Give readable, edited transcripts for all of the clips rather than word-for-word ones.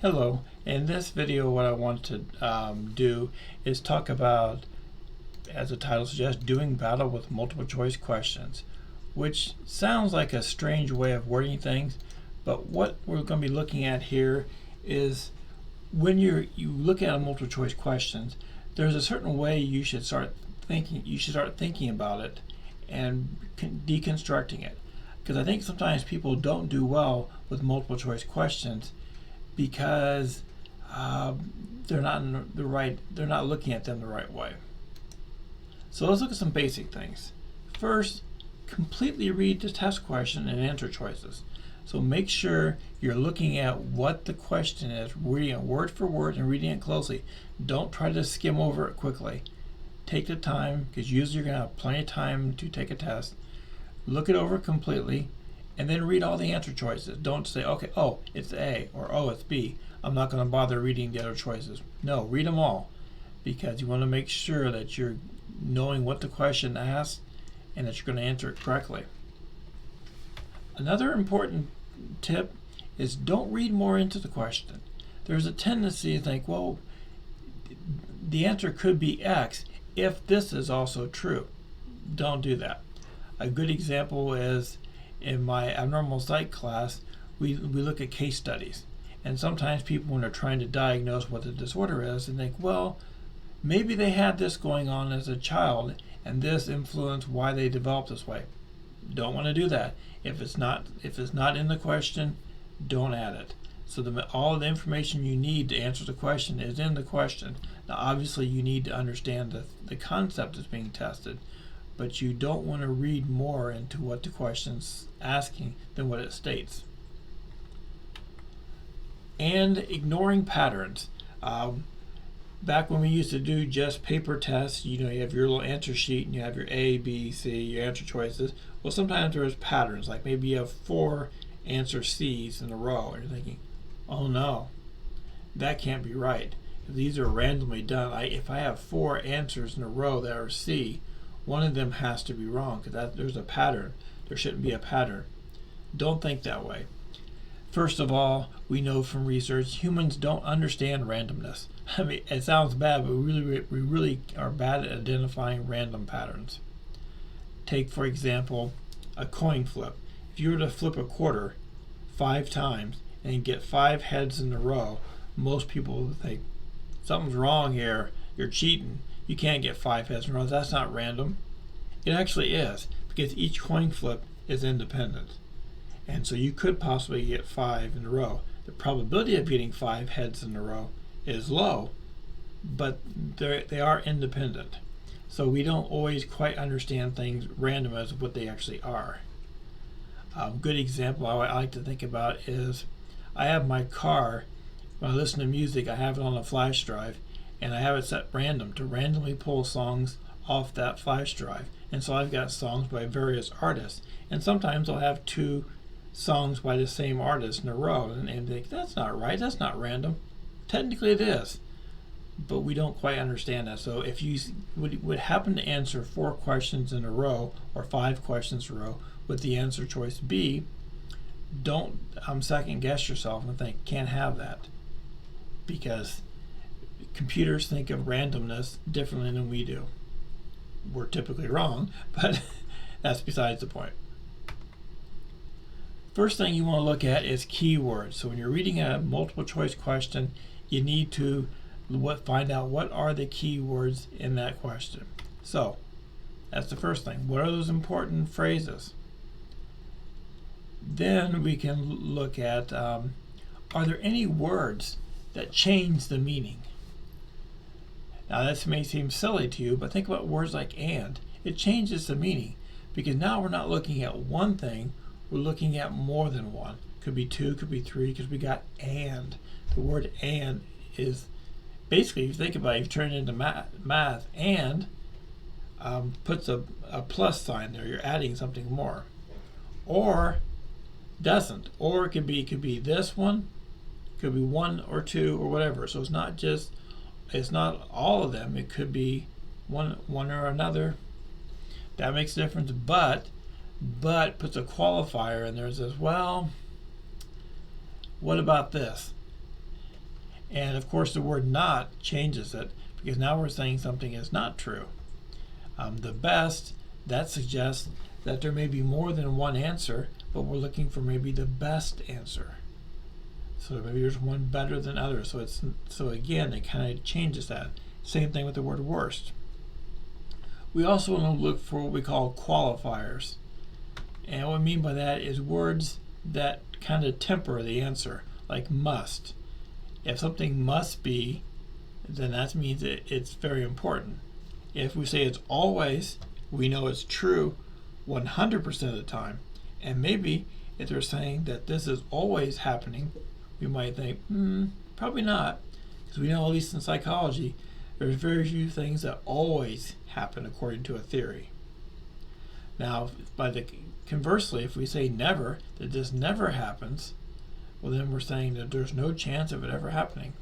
Hello. In this video, what I want to do is talk about, as the title suggests, doing battle with multiple choice questions, which sounds like a strange way of wording things, but what we're going to be looking at here is when you look at a multiple choice questions, there's a certain way you should start thinking. You should start thinking about it and deconstructing it, because I think sometimes people don't do well with multiple choice questions because they're not looking at them the right way. So let's look at some basic things. First, completely read the test question and answer choices. So make sure you're looking at what the question is, reading it word for word and reading it closely. Don't try to skim over it quickly. Take the time, because usually you're going to have plenty of time to take a test. Look it over completely, and then read all the answer choices. Don't say, okay, oh, it's A, or oh, it's B. I'm not going to bother reading the other choices. No, read them all, because you want to make sure that you're knowing what the question asks and that you're going to answer it correctly. Another important tip is don't read more into the question. There's a tendency to think, well, the answer could be X if this is also true. Don't do that. A good example is in my abnormal psych class, we look at case studies. And sometimes people, when they're trying to diagnose what the disorder is, and think, well, maybe they had this going on as a child, and this influenced why they developed this way. Don't want to do that. If it's not in the question, don't add it. So all of the information you need to answer the question is in the question. Now, obviously, you need to understand the concept that's being tested, but you don't want to read more into what the question's asking than what it states. And ignoring patterns. Back when we used to do just paper tests, you have your little answer sheet and you have your A, B, C, your answer choices. Well, sometimes there's patterns, like maybe you have 4 answer C's in a row, and you're thinking, oh no, that can't be right. These are randomly done. If I have 4 answers in a row that are C, one of them has to be wrong, because there's a pattern. There shouldn't be a pattern. Don't think that way. First of all, we know from research humans don't understand randomness. I mean, it sounds bad, but we really are bad at identifying random patterns. Take, for example, a coin flip. If you were to flip a quarter 5 times and get 5 heads in a row, most people would think, something's wrong here, you're cheating. You can't get 5 heads in a row. That's not random. It actually is, because each coin flip is independent. And so you could possibly get 5 in a row. The probability of getting 5 heads in a row is low, but they are independent. So we don't always quite understand things random as what they actually are. A good example I like to think about is I have my car, when I listen to music, I have it on a flash drive, and I have it set random to randomly pull songs off that flash drive. And so I've got songs by various artists, and sometimes I'll have 2 songs by the same artist in a row, and think, that's not right, that's not random. Technically it is, but we don't quite understand that. So if you would happen to answer 4 questions in a row or 5 questions in a row with the answer choice B, don't second guess yourself and think, can't have that, because computers think of randomness differently than we do. We're typically wrong, but that's besides the point. First thing you want to look at is keywords. So when you're reading a multiple choice question, you need to find out what are the keywords in that question. So that's the first thing. What are those important phrases? Then we can look at, are there any words that change the meaning? Now this may seem silly to you, but think about words like and. It changes the meaning, because now we're not looking at one thing, we're looking at more than one. Could be 2, could be 3, because we got and. The word and is basically, if you think about it, if you turn it into math, and puts a plus sign there, you're adding something more. Or doesn't. Or it could be this one, could be 1 or 2 or whatever. So it's not all of them. It could be one or another. That makes a difference, but puts a qualifier in there and says, well, what about this? And of course the word not changes it, because now we're saying something is not true. The best, that suggests that there may be more than one answer, but we're looking for maybe the best answer. So maybe there's one better than others. So again, it kind of changes that. Same thing with the word worst. We also want to look for what we call qualifiers. And what I mean by that is words that kind of temper the answer, like must. If something must be, then that means it's very important. If we say it's always, we know it's true 100% of the time. And maybe if they're saying that this is always happening, we might think, probably not. Because we know, at least in psychology, there's very few things that always happen according to a theory. Now, conversely, if we say never, that this never happens, well, then we're saying that there's no chance of it ever happening.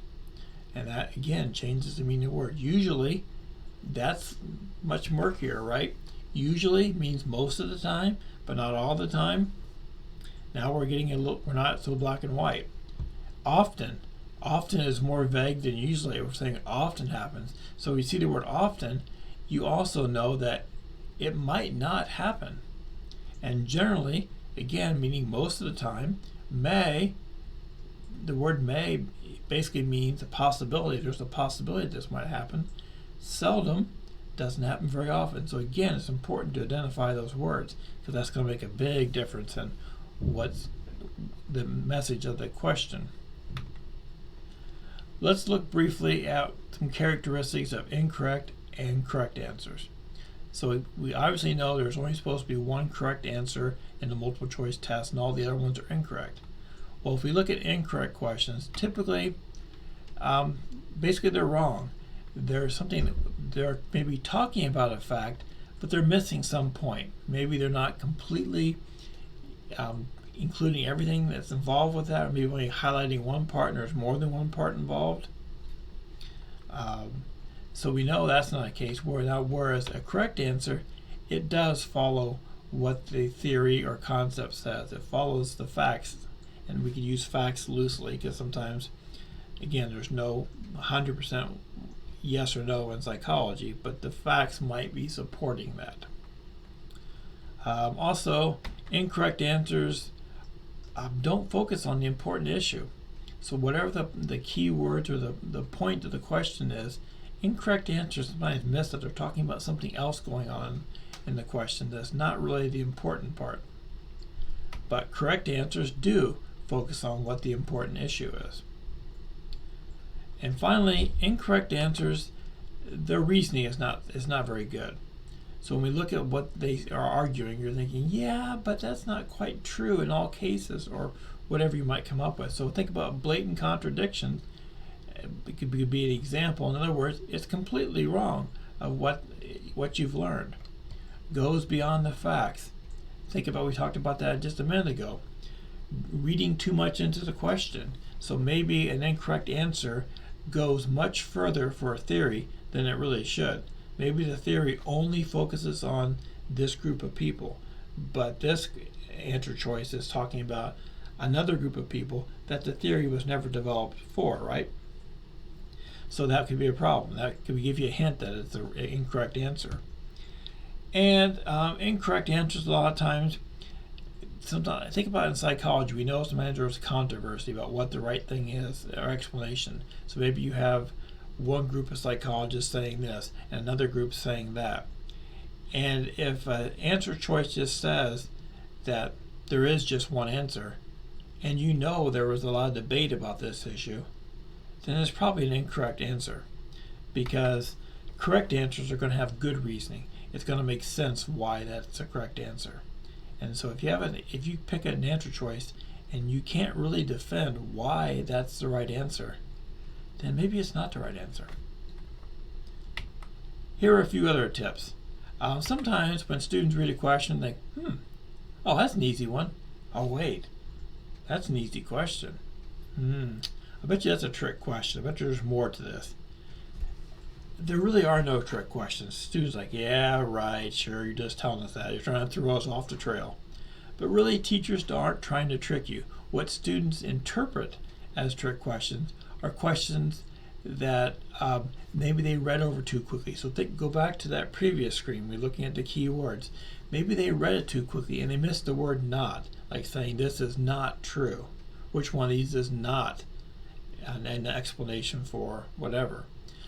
And that, again, changes the meaning of the word. Usually, that's much murkier, right? Usually means most of the time, but not all the time. Now we're not so black and white. Often is more vague than usually. We're saying it often happens. So we see the word often, you also know that it might not happen. And generally, again, meaning most of the time, the word may basically means a possibility. There's a possibility this might happen. Seldom, doesn't happen very often. So again, it's important to identify those words, because that's going to make a big difference in what's the message of the question. Let's look briefly at some characteristics of incorrect and correct answers. So we obviously know there's only supposed to be one correct answer in the multiple choice test, and all the other ones are incorrect. Well, if we look at incorrect questions, typically, basically they're wrong. They're maybe talking about a fact, but they're missing some point. Maybe they're not completely including everything that's involved with that, or maybe only highlighting one part and there's more than one part involved. So we know that's not a case. Whereas a correct answer, it does follow what the theory or concept says. It follows the facts, and we can use facts loosely, because sometimes, again, there's no 100% yes or no in psychology, but the facts might be supporting that. Also, incorrect answers don't focus on the important issue. So whatever the key words or the point of the question is, incorrect answers sometimes miss that they're talking about something else going on in the question that's not really the important part. But correct answers do focus on what the important issue is. And finally, incorrect answers, their reasoning is not very good. So when we look at what they are arguing, you're thinking, yeah, but that's not quite true in all cases, or whatever you might come up with. So think about blatant contradictions. It could be an example. In other words, it's completely wrong of what you've learned. Goes beyond the facts. Think about, we talked about that just a minute ago. Reading too much into the question. So maybe an incorrect answer goes much further for a theory than it really should. Maybe the theory only focuses on this group of people, but this answer choice is talking about another group of people that the theory was never developed for, right? So that could be a problem. That could give you a hint that it's an incorrect answer. And incorrect answers, a lot of times, sometimes, think about it in psychology, we know sometimes there's controversy about what the right thing is, or explanation. So maybe you have one group of psychologists saying this and another group saying that. And if an answer choice just says that there is just one answer, and you know there was a lot of debate about this issue, then it's probably an incorrect answer, because correct answers are going to have good reasoning. It's going to make sense why that's a correct answer. And so if you pick an answer choice and you can't really defend why that's the right answer, then maybe it's not the right answer. Here are a few other tips. Sometimes when students read a question, they think, oh, that's an easy one. Oh, wait, that's an easy question. I bet you that's a trick question. I bet there's more to this. There really are no trick questions. Students are like, yeah, right, sure, you're just telling us that. You're trying to throw us off the trail. But really, teachers aren't trying to trick you. What students interpret as trick questions are questions that maybe they read over too quickly. So go back to that previous screen. We're looking at the key words. Maybe they read it too quickly and they missed the word not, like saying this is not true. Which one of these is not? And an explanation for whatever.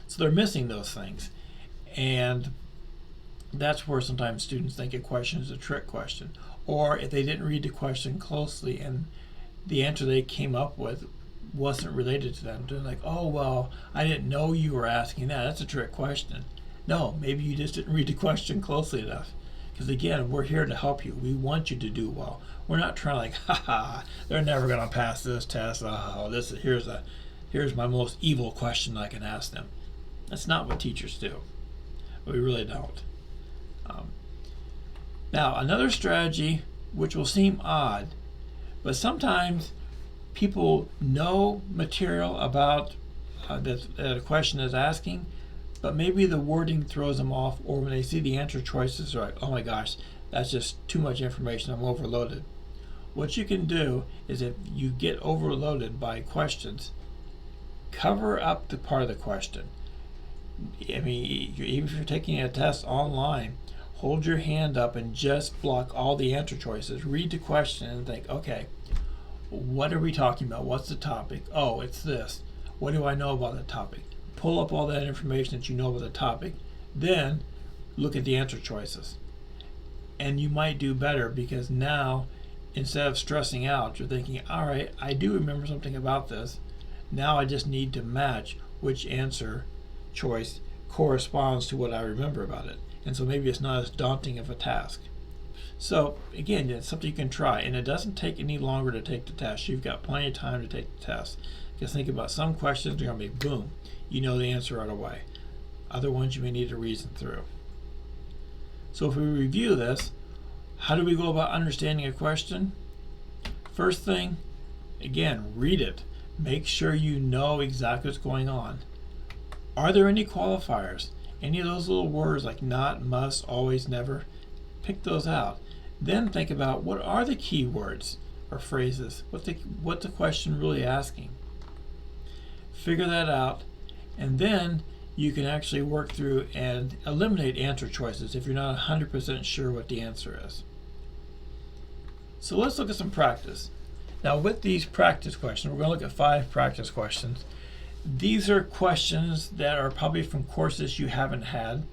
So they're missing those things. And that's where sometimes students think a question is a trick question. Or if they didn't read the question closely and the answer they came up with wasn't related to them, they're like, oh, well, I didn't know you were asking that. That's a trick question. No, maybe you just didn't read the question closely enough. Because again, we're here to help you. We want you to do well. We're not trying to they're never going to pass this test. Here's my most evil question I can ask them. That's not what teachers do. We really don't. Now, another strategy, which will seem odd, but sometimes people know material about that a question is asking, but maybe the wording throws them off, or when they see the answer choices, they're like, oh my gosh, that's just too much information, I'm overloaded. What you can do is if you get overloaded by questions, cover up the part of the question. I mean, even if you're taking a test online, hold your hand up and just block all the answer choices. Read the question and think, okay, what are we talking about? What's the topic? Oh, it's this. What do I know about the topic? Pull up all that information that you know about the topic. Then look at the answer choices. And you might do better because now, instead of stressing out, you're thinking, all right, I do remember something about this. Now I just need to match which answer choice corresponds to what I remember about it. And so maybe it's not as daunting of a task. So again, it's something you can try, and it doesn't take any longer to take the test. You've got plenty of time to take the test. Just think about some questions, they're going to be boom, you know the answer right away. Other ones you may need to reason through. So if we review this, how do we go about understanding a question? First thing, again, read it. Make sure you know exactly what's going on. Are there any qualifiers? Any of those little words like not, must, always, never? Pick those out. Then think about what are the key words or phrases? What's the question really asking? Figure that out, and then you can actually work through and eliminate answer choices if you're not 100% sure what the answer is. So let's look at some practice. Now with these practice questions, we're going to look at 5 practice questions. These are questions that are probably from courses you haven't had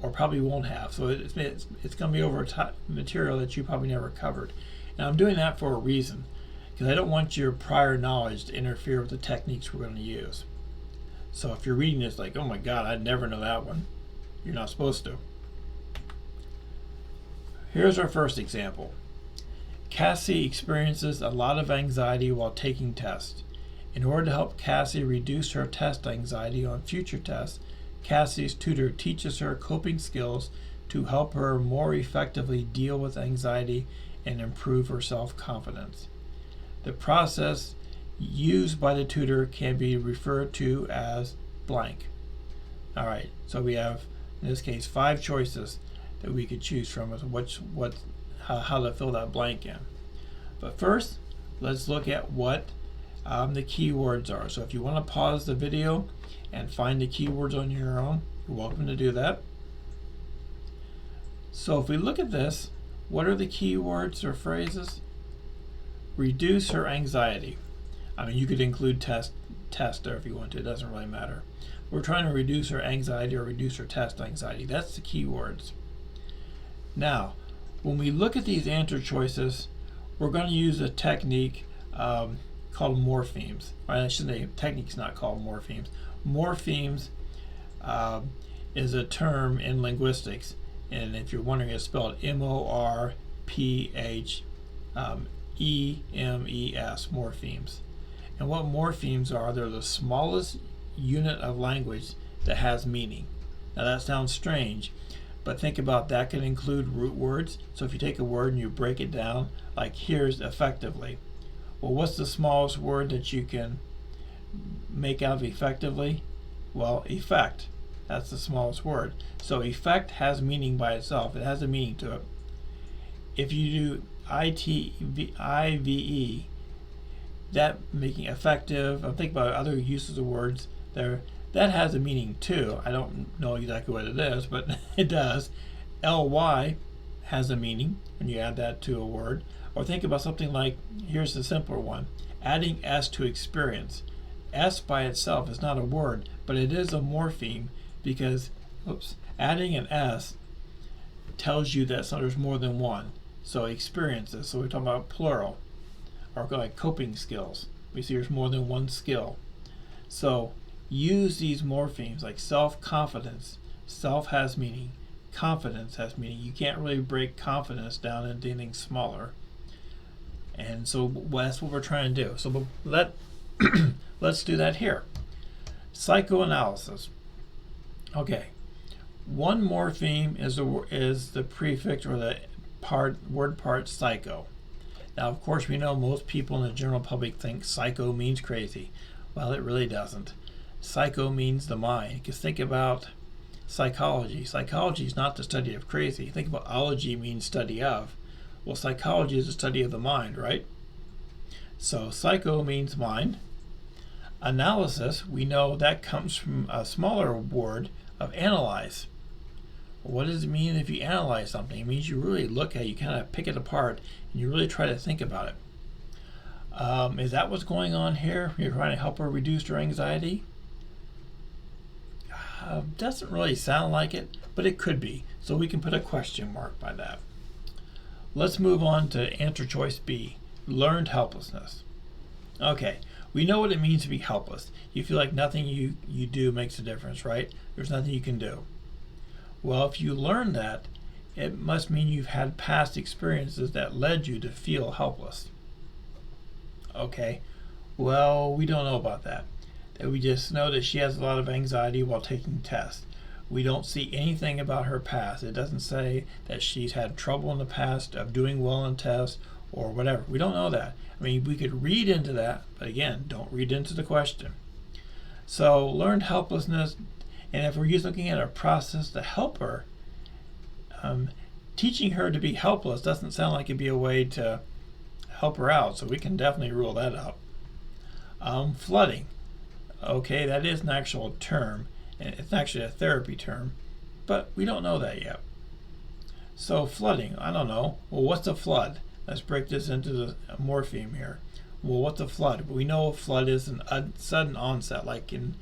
or probably won't have. So it's going to be over material that you probably never covered. And I'm doing that for a reason, because I don't want your prior knowledge to interfere with the techniques we're going to use. So if you're reading this like, oh my God, I'd never know that one, you're not supposed to. Here's our first example. Cassie experiences a lot of anxiety while taking tests. In order to help Cassie reduce her test anxiety on future tests, Cassie's tutor teaches her coping skills to help her more effectively deal with anxiety and improve her self-confidence. The process used by the tutor can be referred to as blank. All right, so we have, in this case, 5 choices that we could choose from as how to fill that blank in. But first, let's look at what the keywords are. So if you want to pause the video and find the keywords on your own, you're welcome to do that. So if we look at this, what are the keywords or phrases? Reduce her anxiety. I mean, you could include test there if you want to, it doesn't really matter. We're trying to reduce her anxiety or reduce her test anxiety. That's the keywords. Now, when we look at these answer choices, we're going to use a technique called morphemes. I shouldn't say technique's not called morphemes. Morphemes is a term in linguistics, and if you're wondering, it's spelled M-O-R-P-H-E-M-E-S, morphemes. And what morphemes are, they're the smallest unit of language that has meaning. Now that sounds strange, but think about that can include root words. So if you take a word and you break it down, like here's effectively. Well, what's the smallest word that you can make out of effectively? Well, effect. That's the smallest word. So effect has meaning by itself. It has a meaning to it. If you do IVE, that making effective. I'm thinking about other uses of words there. That has a meaning too. I don't know exactly what it is, but it does. ly has a meaning when you add that to a word. Or think about something like, here's the simpler one, adding s to experience. S by itself is not a word, but it is a morpheme because, adding an s tells you that there's more than one. So experiences, so we're talking about plural, or like coping skills. We see there's more than one skill. So use these morphemes like self-confidence. Self has meaning. Confidence has meaning. You can't really break confidence down into anything smaller. And so that's what we're trying to do. So let's do that here. Psychoanalysis. Okay. One morpheme is the prefix or the word part psycho. Now, of course, we know most people in the general public think psycho means crazy. Well, it really doesn't. Psycho means the mind. Because think about psychology. Psychology is not the study of crazy. Think about ology means study of. Well, psychology is the study of the mind, right? So psycho means mind. Analysis, we know that comes from a smaller word of analyze. What does it mean if you analyze something? It means you really look at it, you kind of pick it apart, and you really try to think about it. Is that what's going on here? You're trying to help her reduce her anxiety? Doesn't really sound like it, but it could be. So we can put a question mark by that. Let's move on to answer choice B, learned helplessness. Okay, we know what it means to be helpless. You feel like nothing you do makes a difference, right? There's nothing you can do. Well, if you learn that, it must mean you've had past experiences that led you to feel helpless. Okay, well, we don't know about that. We just know that she has a lot of anxiety while taking tests. We don't see anything about her past. It doesn't say that she's had trouble in the past of doing well in tests or whatever. We don't know that. I mean, we could read into that, but again, don't read into the question. So, learned helplessness. And if we're just looking at a process to help her, teaching her to be helpless doesn't sound like it'd be a way to help her out, so we can definitely rule that out. Flooding. Okay, that is an actual term, and it's actually a therapy term, but we don't know that yet. So flooding, I don't know. Well, what's a flood? Let's break this into the morpheme here. Well, what's a flood? We know a flood is a sudden onset, like in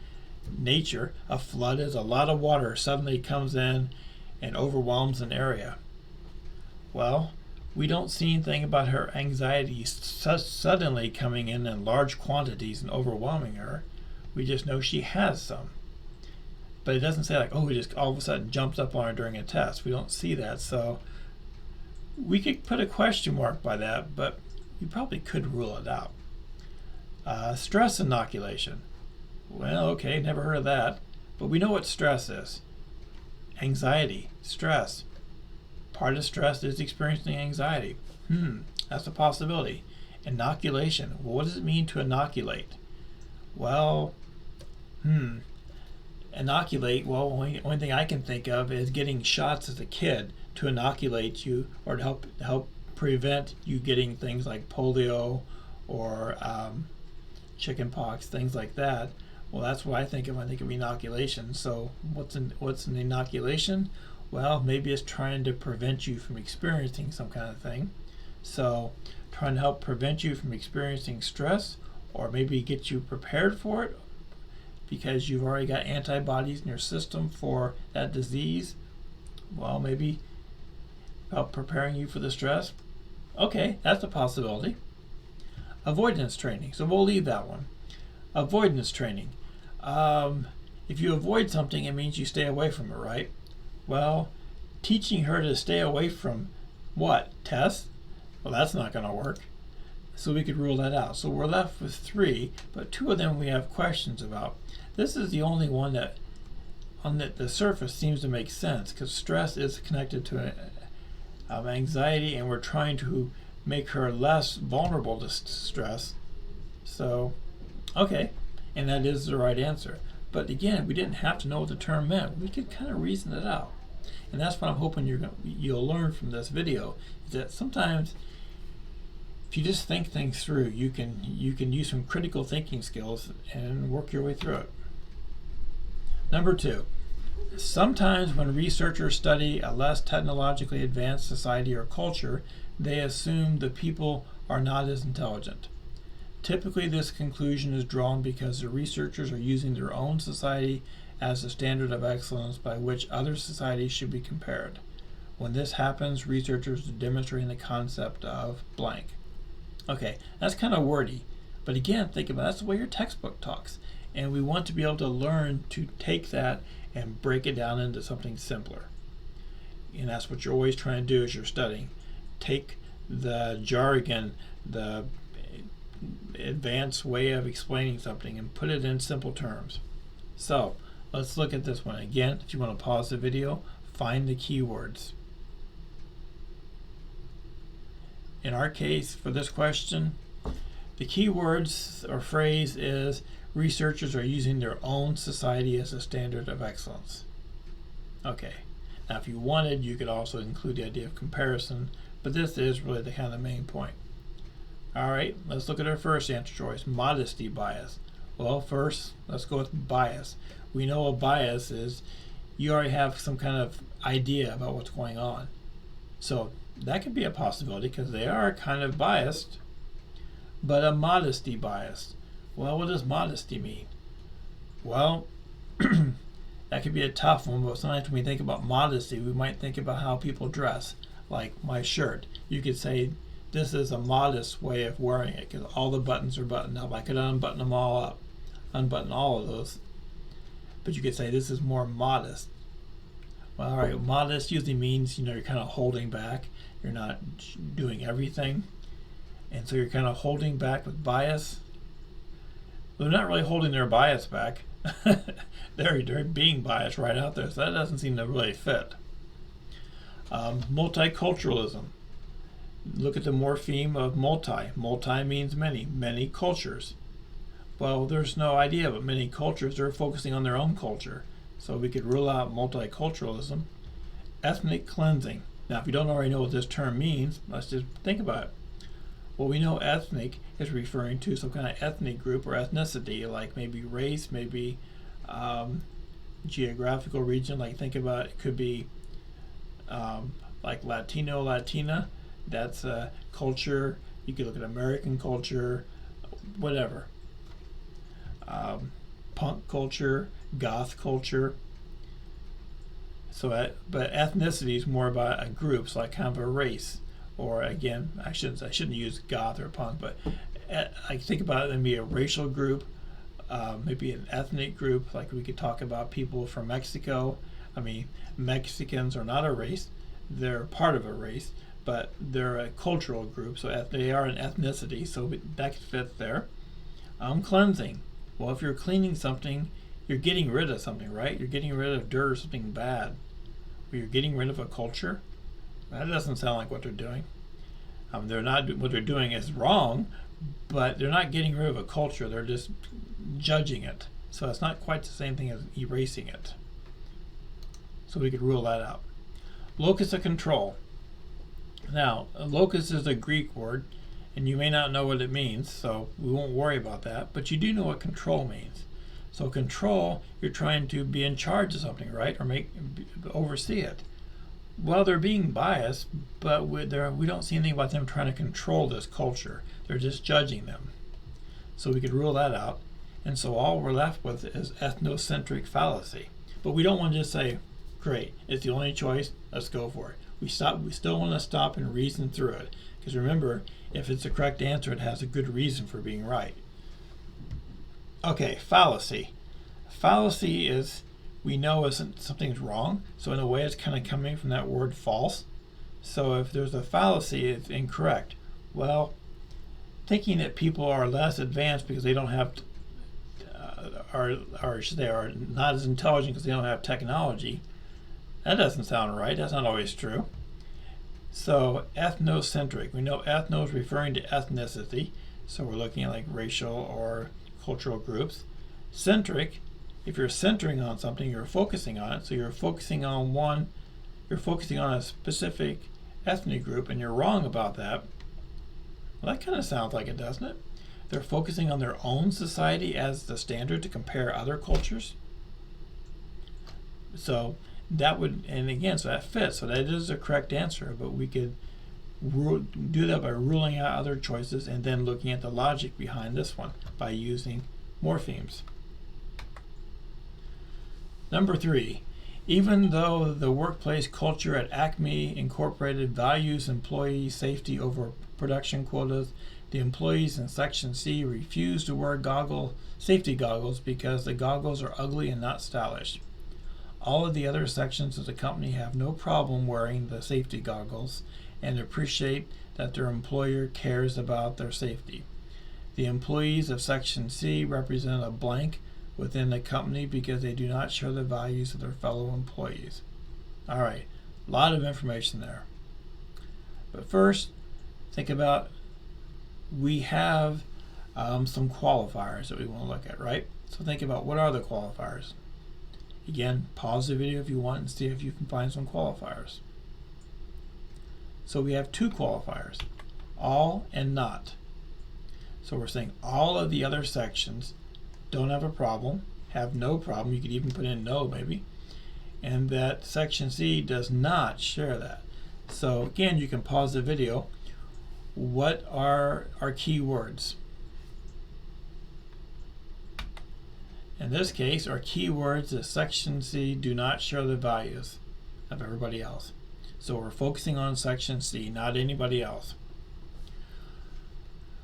nature. A flood is a lot of water suddenly comes in and overwhelms an area. Well, we don't see anything about her anxiety suddenly coming in large quantities and overwhelming her. We just know she has some. But it doesn't say like, oh, it just all of a sudden jumps up on her during a test. We don't see that. So we could put a question mark by that, but you probably could rule it out. Stress inoculation. Well, okay, never heard of that. But we know what stress is. Anxiety, stress. Part of stress is experiencing anxiety. That's a possibility. Inoculation. Well, what does it mean to inoculate? Well, inoculate, well, only thing I can think of is getting shots as a kid to inoculate you or to help prevent you getting things like polio or chicken pox, things like that. Well, that's what I think of when I think of inoculation. So what's an inoculation? Well, maybe it's trying to prevent you from experiencing some kind of thing. So trying to help prevent you from experiencing stress, or maybe get you prepared for it because you've already got antibodies in your system for that disease. Well, maybe help preparing you for the stress. Okay, that's a possibility. Avoidance training. So we'll leave that one. Avoidance training. If you avoid something, it means you stay away from it, right? Well, teaching her to stay away from what? Tests? Well, that's not going to work. So we could rule that out. So we're left with 3, but 2 of them we have questions about. This is the only one that on the surface seems to make sense because stress is connected to anxiety, and we're trying to make her less vulnerable to stress. So, okay, and that is the right answer. But again, we didn't have to know what the term meant. We could kind of reason it out. And that's what I'm hoping you'll learn from this video, is that sometimes if you just think things through, you can use some critical thinking skills and work your way through it. Number 2, sometimes when researchers study a less technologically advanced society or culture, they assume the people are not as intelligent. Typically, this conclusion is drawn because the researchers are using their own society as a standard of excellence by which other societies should be compared. When this happens, researchers are demonstrating the concept of blank. Okay, that's kind of wordy, but again, think about it. That's the way your textbook talks. And we want to be able to learn to take that and break it down into something simpler. And that's what you're always trying to do as you're studying. Take the jargon, the advanced way of explaining something, and put it in simple terms. So let's look at this one. Again, if you want to pause the video, find the keywords. In our case, for this question, the keywords or phrase is researchers are using their own society as a standard of excellence. Okay, now if you wanted, you could also include the idea of comparison, but this is really the kind of main point. All right, let's look at our first answer choice, modesty bias. Well, first, let's go with bias. We know a bias is you already have some kind of idea about what's going on. So that could be a possibility because they are kind of biased. But a modesty bias. Well, what does modesty mean? Well, that could be a tough one, but sometimes when we think about modesty, we might think about how people dress. Like my shirt. You could say this is a modest way of wearing it because all the buttons are buttoned up. I could unbutton them all up, unbutton all of those. But you could say this is more modest. Well, all right, modest usually means, you're kind of holding back. You're not doing everything. And so you're kind of holding back with bias. They're not really holding their bias back. they're being biased right out there, so that doesn't seem to really fit. Multiculturalism. Look at the morpheme of multi. Multi means many, many cultures. Well, there's no idea, but many cultures are focusing on their own culture. So we could rule out multiculturalism. Ethnic cleansing. Now, if you don't already know what this term means, let's just think about it. Well, we know ethnic is referring to some kind of ethnic group or ethnicity, like maybe race, maybe geographical region. Like think about it could be like Latino, Latina. That's a culture. You could look at American culture, whatever. Punk culture, goth culture. So, but ethnicity is more about a group, so like kind of a race. Or again, I shouldn't use goth or punk, but I think about it and be a racial group, maybe an ethnic group. Like we could talk about people from Mexico. I mean, Mexicans are not a race; they're part of a race, but they're a cultural group, so they are an ethnicity. So that could fit there. Cleansing. Well, if you're cleaning something, you're getting rid of something, right? You're getting rid of dirt or something bad. Or you're getting rid of a culture. That doesn't sound like what they're doing. They're not. What they're doing is wrong, but they're not getting rid of a culture. They're just judging it. So it's not quite the same thing as erasing it. So we could rule that out. Locus of control. Now, a locus is a Greek word, and you may not know what it means, so we won't worry about that. But you do know what control means. So control, you're trying to be in charge of something, right, or oversee it. Well, they're being biased, but we don't see anything about them trying to control this culture. They're just judging them. So we could rule that out. And so all we're left with is ethnocentric fallacy. But we don't want to just say, great, it's the only choice, let's go for it. We still want to stop and reason through it. Because remember, if it's the correct answer, it has a good reason for being right. Okay, fallacy. Fallacy is, we know something's wrong, so in a way it's kind of coming from that word false. So if there's a fallacy, it's incorrect. Well, thinking that people are less advanced because they don't have, or should they are not as intelligent because they don't have technology, that doesn't sound right. That's not always true. So ethnocentric, we know ethno is referring to ethnicity, so we're looking at like racial or cultural groups. Centric, if you're centering on something, you're focusing on it. So you're focusing on a specific ethnic group, and you're wrong about that. Well, that kind of sounds like it, doesn't it? They're focusing on their own society as the standard to compare other cultures. So that would, and again, so that fits. So that is the correct answer, but we could do that by ruling out other choices and then looking at the logic behind this one by using morphemes. Number 3, even though the workplace culture at Acme Incorporated values employee safety over production quotas, the employees in Section C refuse to wear safety goggles because the goggles are ugly and not stylish. All of the other sections of the company have no problem wearing the safety goggles and appreciate that their employer cares about their safety. The employees of Section C represent a blank within the company because they do not share the values of their fellow employees. All right, a lot of information there. But first, think about, we have some qualifiers that we want to look at, right? So think about, what are the qualifiers? Again, pause the video if you want and see if you can find some qualifiers. So we have 2 qualifiers, all and not. So we're saying all of the other sections don't have a problem, have no problem, you could even put in no maybe, and that Section C does not share that. So again, you can pause the video. What are our key words? In this case, our key words is Section C do not share the values of everybody else. So we're focusing on Section C, not anybody else.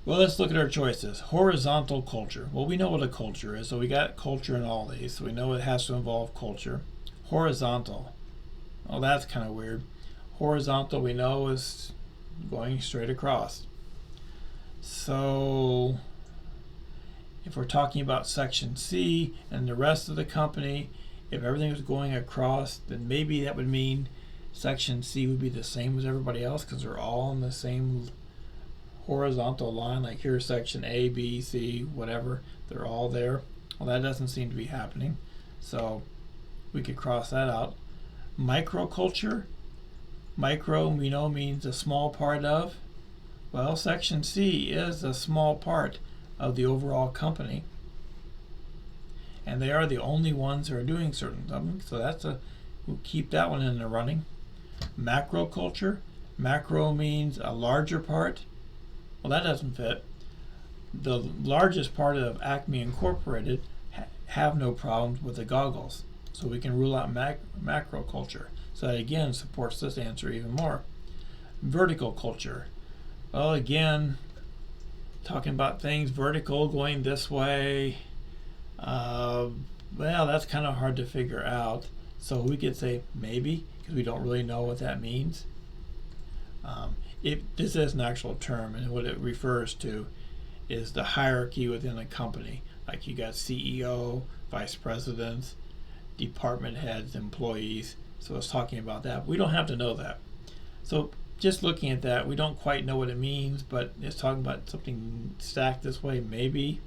Well, let's look at our choices. Horizontal culture. Well, we know what a culture is, so we got culture in all these, so we know it has to involve culture. Horizontal. Well, that's kind of weird. Horizontal, we know, is going straight across. So if we're talking about Section C and the rest of the company, if everything was going across, then maybe that would mean Section C would be the same as everybody else because they're all on the same horizontal line. Like here's Section A, B, C, whatever. They're all there. Well, that doesn't seem to be happening. So we could cross that out. Microculture. Micro, we know, means a small part of. Well, Section C is a small part of the overall company. And they are the only ones who are doing certain things. So we'll keep that one in the running. Macroculture. Macro means a larger part. Well, that doesn't fit. The largest part of Acme Incorporated have no problems with the goggles. So we can rule out macroculture. So that again supports this answer even more. Vertical culture. Well, again, talking about things vertical going this way. Well, that's kind of hard to figure out. So we could say maybe, because we don't really know what that means. This is an actual term, and what it refers to is the hierarchy within a company. Like you got CEO, vice presidents, department heads, employees. So it's talking about that. We don't have to know that. So just looking at that, we don't quite know what it means, but it's talking about something stacked this way. Maybe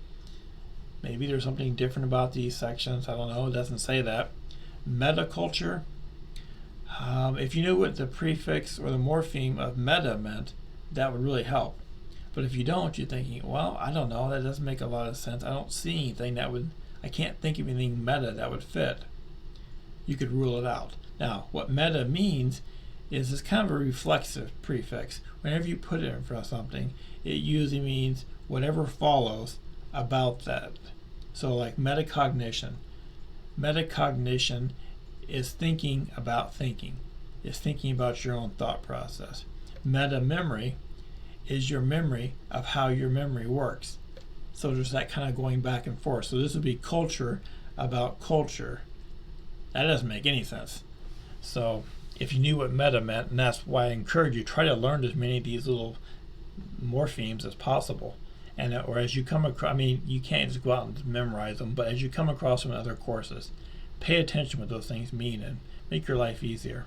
there's something different about these sections. I don't know. It doesn't say that. Metaculture. If you knew what the prefix or the morpheme of meta meant, that would really help. But if you don't, you're thinking, well, I don't know. That doesn't make a lot of sense. I don't see anything I can't think of anything meta that would fit. You could rule it out. Now, what meta means is it's kind of a reflexive prefix. Whenever you put it in front of something, it usually means whatever follows about that. So like metacognition. Metacognition is thinking about thinking. It's thinking about your own thought process. Meta memory is your memory of how your memory works. So there's that kind of going back and forth. So this would be culture about culture. That doesn't make any sense. So if you knew what meta meant, and that's why I encourage you, try to learn as many of these little morphemes as possible. And or as you come across, I mean, you can't just go out and memorize them, but as you come across them in other courses, pay attention to what those things mean and make your life easier.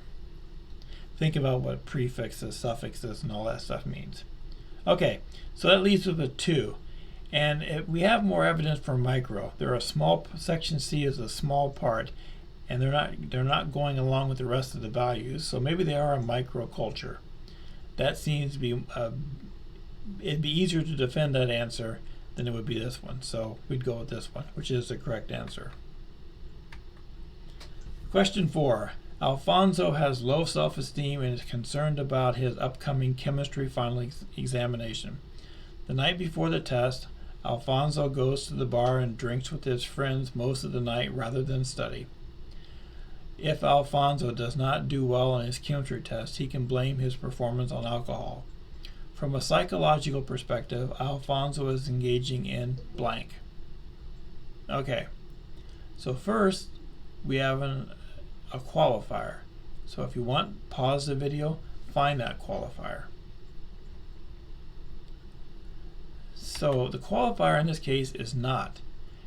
Think about what prefixes, suffixes, and all that stuff means. Okay, so that leaves us with 2. And we have more evidence for micro. They're a small, Section C is a small part, and they're not going along with the rest of the values. So maybe they are a microculture. That seems to be it'd be easier to defend that answer than it would be this one. So we'd go with this one, which is the correct answer. Question 4. Alfonso has low self-esteem and is concerned about his upcoming chemistry final examination. The night before the test, Alfonso goes to the bar and drinks with his friends most of the night rather than study. If Alfonso does not do well on his chemistry test, he can blame his performance on alcohol. From a psychological perspective, Alfonso is engaging in blank. Okay, so first we have a qualifier. So if you want, pause the video, find that qualifier. So the qualifier in this case is not,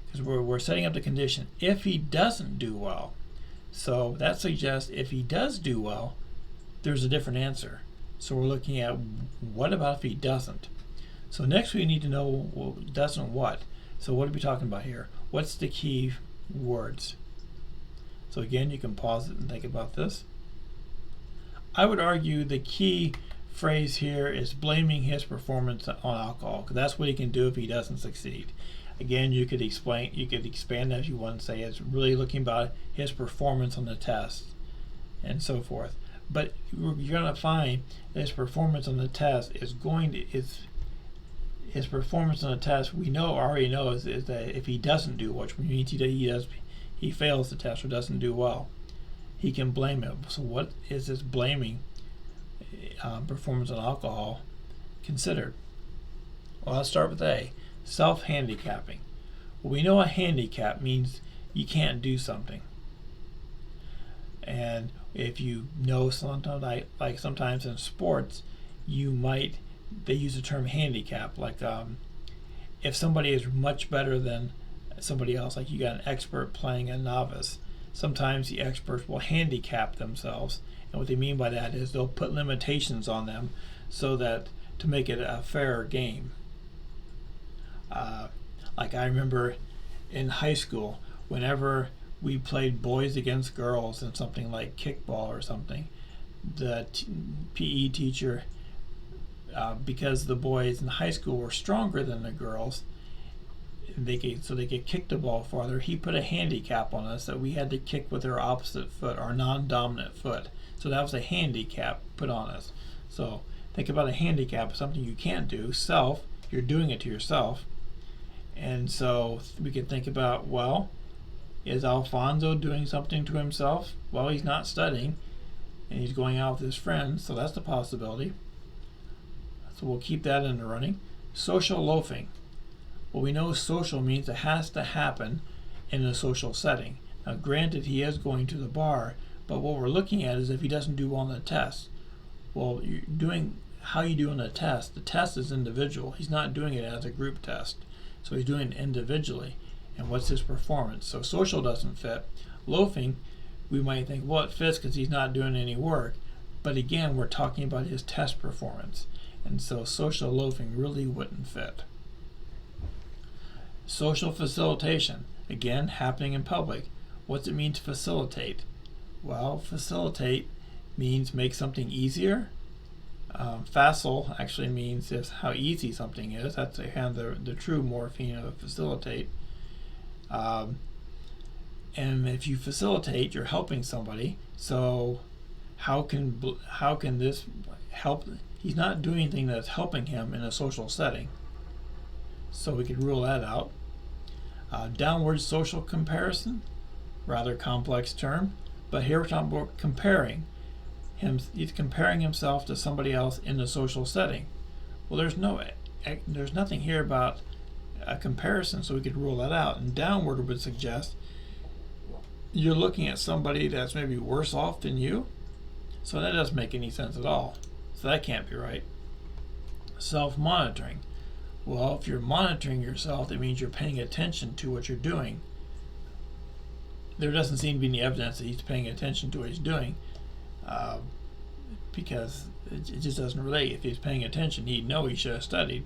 because we're setting up the condition if he doesn't do well. So that suggests if he does do well, there's a different answer. So we're looking at what about if he doesn't. So next we need to know, well, doesn't what? So what are we talking about here? What's the key words? So again, you can pause it and think about this. I would argue the key phrase here is blaming his performance on alcohol, because that's what he can do if he doesn't succeed. Again, you could expand as you want to say it's really looking about his performance on the test and so forth. But you're going to find that his performance on the test is his performance on the test. We already know is that if he doesn't do, which means he fails the test or doesn't do well, he can blame it. So what is this blaming performance on alcohol considered? Well, let's start with A. Self-handicapping. Well, we know a handicap means you can't do something. And if you know sometimes, like sometimes in sports, they use the term handicap. Like if somebody is much better than somebody else, like you got an expert playing a novice, sometimes the experts will handicap themselves. And what they mean by that is they'll put limitations on them so that to make it a fairer game. Like I remember in high school, whenever we played boys against girls in something like kickball or something, the PE teacher, because the boys in high school were stronger than the girls, they could kick the ball farther, he put a handicap on us that we had to kick with our opposite foot, our non-dominant foot. So that was a handicap put on us. So think about a handicap, something you can't do. Self, you're doing it to yourself. And so we can think about, well, is Alfonso doing something to himself? Well, he's not studying, and he's going out with his friends, so that's a possibility. So we'll keep that in the running. Social loafing. Well, we know social means it has to happen in a social setting. Now, granted, he is going to the bar, but what we're looking at is if he doesn't do well on the test. Well, how you do on the test is individual. He's not doing it as a group test. So he's doing it individually. And what's his performance? So social doesn't fit. Loafing, we might think, well, it fits because he's not doing any work. But again, we're talking about his test performance. And so social loafing really wouldn't fit. Social facilitation, again, happening in public. What's it mean to facilitate? Well, facilitate means make something easier. Facile actually means how easy something is. That's kind of the true morpheme of facilitate. And if you facilitate, you're helping somebody. So how can this help? He's not doing anything that's helping him in a social setting. So we could rule that out. Downward social comparison, rather complex term, but here we're talking about comparing. He's comparing himself to somebody else in a social setting. Well, there's nothing here about a comparison, so we could rule that out. And downward would suggest you're looking at somebody that's maybe worse off than you. So that doesn't make any sense at all. So that can't be right. Self-monitoring. Well, if you're monitoring yourself, it means you're paying attention to what you're doing. There doesn't seem to be any evidence that he's paying attention to what he's doing. Because it just doesn't relate. If he's paying attention, he'd know he should have studied.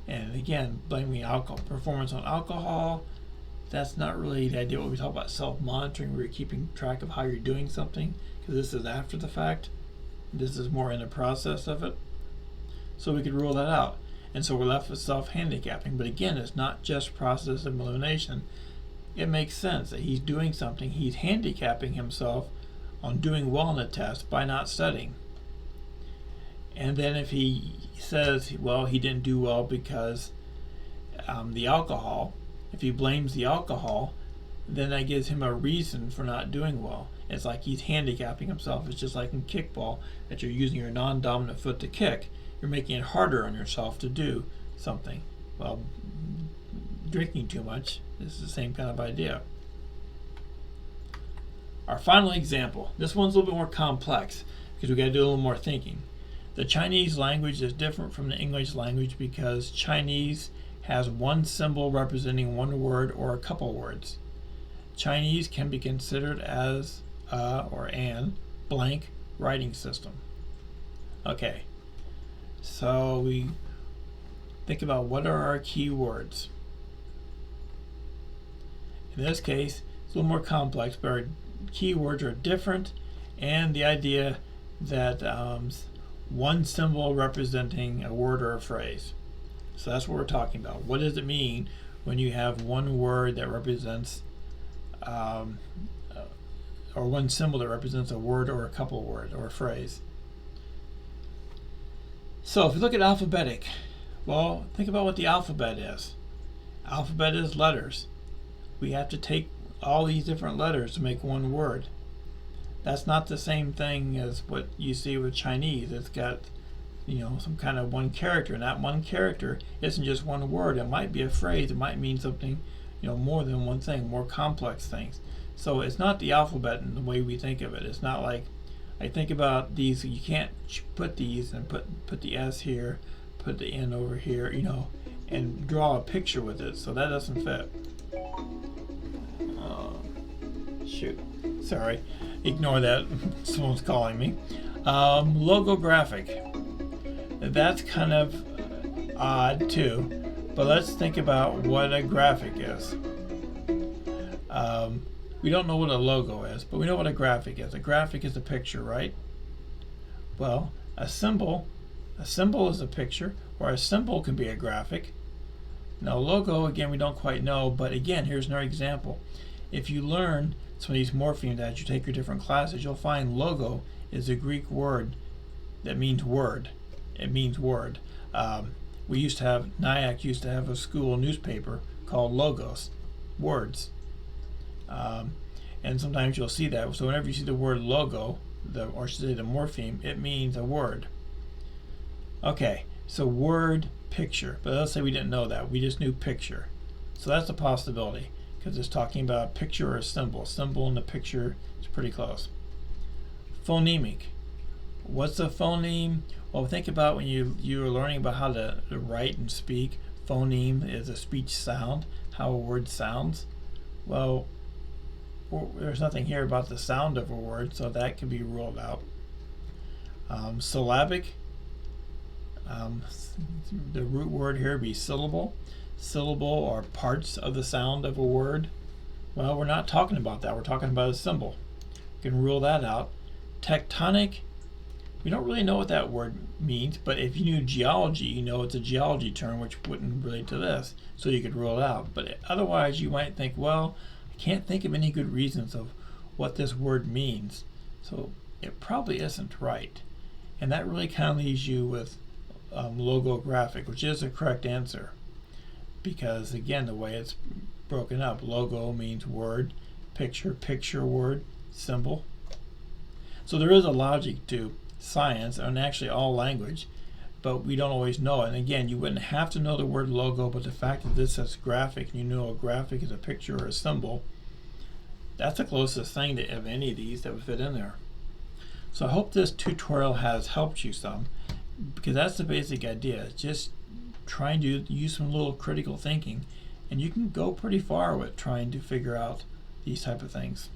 And again, blaming performance on alcohol, that's not really the idea. What we talk about self-monitoring, where you're keeping track of how you're doing something, because this is after the fact. This is more in the process of it. so we could rule that out. And so we're left with self-handicapping. But again, it's not just process of elimination. It makes sense that he's doing something. He's handicapping himself on doing well in the test by not studying. And then if he says, well, he didn't do well because the alcohol, if he blames the alcohol, then that gives him a reason for not doing well. It's like he's handicapping himself. It's just like in kickball, that you're using your non-dominant foot to kick. You're making it harder on yourself to do something. Well, drinking too much is the same kind of idea. Our final example. This one's a little bit more complex because we got to do a little more thinking. The Chinese language is different from the English language because Chinese has one symbol representing one word or a couple words. Chinese can be considered as a or an blank writing system. Okay, so we think about what are our key words. In this case, it's a little more complex, but our key words are different, and the idea that one symbol representing a word or a phrase. So that's what we're talking about. What does it mean when you have one word that represents or one symbol that represents a word or a couple word or a phrase? So if you look at alphabetic, well, think about what the alphabet is. Alphabet is letters. We have to take all these different letters to make one word. That's not the same thing as what you see with Chinese. It's got, some kind of one character, and that one character isn't just one word. It might be a phrase. It might mean something, more than one thing, more complex things. So it's not the alphabet in the way we think of it. It's not like, I think about these, you can't put these and put the S here, put the N over here, and draw a picture with it. So that doesn't fit. Shoot. Sorry. Ignore that. Someone's calling me. Logographic. That's kind of odd too. But let's think about what a graphic is. We don't know what a logo is, but we know what a graphic is. A graphic is a picture, right? Well, a symbol is a picture, or a symbol can be a graphic. Now, logo, again, we don't quite know, but again, here's another example. If you learn some of these morphemes as you take your different classes, you'll find logo is a Greek word that means word. It means word. Nyack used to have a school newspaper called Logos, words. And sometimes you'll see that. So whenever you see the word logo, or I should say the morpheme, it means a word. Okay, so word, picture. But let's say we didn't know that. We just knew picture. So that's a possibility, because it's talking about a picture or a symbol. A symbol and a picture is pretty close. Phonemic. What's a phoneme? Well, think about when you're learning about how to write and speak. Phoneme is a speech sound, how a word sounds. Well, there's nothing here about the sound of a word, so that can be ruled out. Syllabic. The root word here would be syllable. Syllable are parts of the sound of a word. Well, we're not talking about that. We're talking about a symbol. You can rule that out. Tectonic. We don't really know what that word means, but if you knew geology, you know it's a geology term which wouldn't relate to this, so you could rule it out. But otherwise, you might think, well, I can't think of any good reasons of what this word means, so it probably isn't right. And that really kind of leaves you with logographic, which is the correct answer, because again, the way it's broken up, logo means word, picture word, symbol. So there is a logic to science and actually all language, but we don't always know it. And again, you wouldn't have to know the word logo, but the fact that this says graphic, and you know a graphic is a picture or a symbol, that's the closest thing of any of these that would fit in there. So I hope this tutorial has helped you some, because that's the basic idea. Just trying to use some little critical thinking, and you can go pretty far with trying to figure out these type of things.